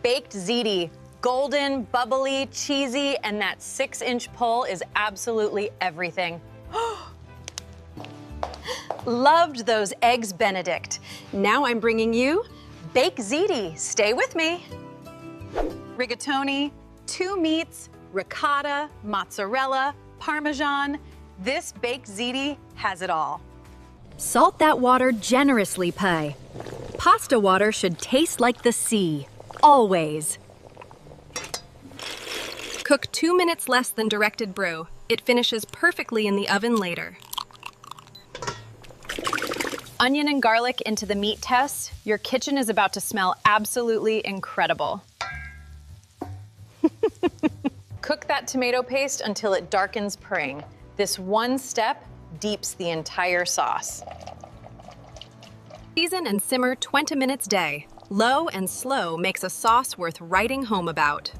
Baked Ziti, golden, bubbly, cheesy, and that 6-inch pole is absolutely everything. Loved those eggs Benedict. Now I'm bringing you Baked Ziti. Stay with me. Rigatoni, 2 meats, ricotta, mozzarella, Parmesan. This Baked Ziti has it all. Salt that water generously, Pie. Pasta water should taste like the sea, always. Cook 2 minutes less than directed brew. It finishes perfectly in the oven later. Onion and garlic into the meat test. Your kitchen is about to smell absolutely incredible. Cook that tomato paste until it darkens purring. This one step deeps the entire sauce. Season and simmer 20 minutes day. Low and slow makes a sauce worth writing home about.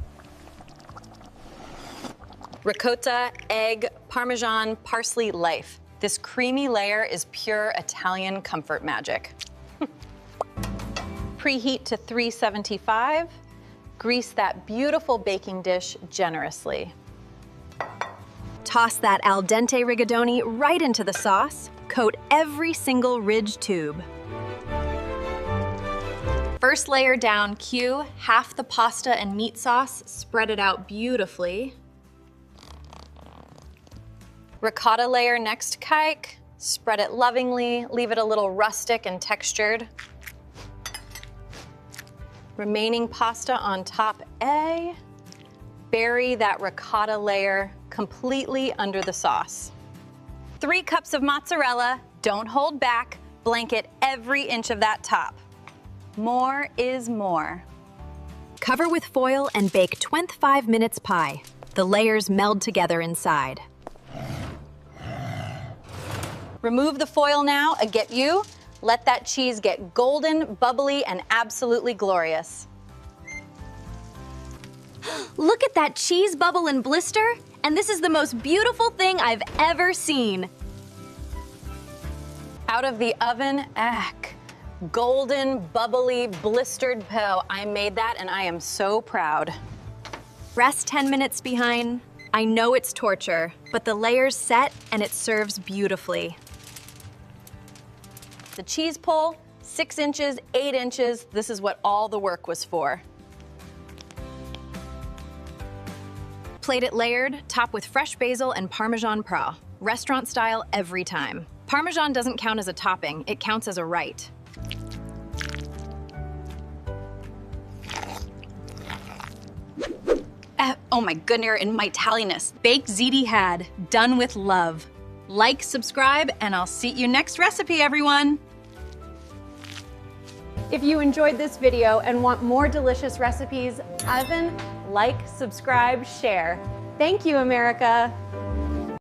Ricotta, egg, Parmesan, parsley life. This creamy layer is pure Italian comfort magic. Preheat to 375. Grease that beautiful baking dish generously. Toss that al dente rigatoni right into the sauce. Coat every single ridge tube. First layer down, cue half the pasta and meat sauce, spread it out beautifully. Ricotta layer next kike, spread it lovingly, leave it a little rustic and textured. Remaining pasta on top A. Bury that ricotta layer completely under the sauce. 3 cups of mozzarella, don't hold back, blanket every inch of that top. More is more. Cover with foil and bake 25 minutes pie. The layers meld together inside. Remove the foil now, get you. Let that cheese get golden, bubbly, and absolutely glorious. Look at that cheese bubble and blister, and this is the most beautiful thing I've ever seen. Out of the oven, golden, bubbly, blistered dough. I made that and I am so proud. Rest 10 minutes behind. I know it's torture, but the layers set and it serves beautifully. The cheese pull, 6 inches, 8 inches, this is what all the work was for. Plate it layered, top with fresh basil and Parmesan Pro. Restaurant style every time. Parmesan doesn't count as a topping, it counts as a rite. Oh my goodness, in my Italianness. Baked Ziti had, done with love. Like, subscribe, and I'll see you next recipe, everyone. If you enjoyed this video and want more delicious recipes, like, subscribe, share. Thank you, America.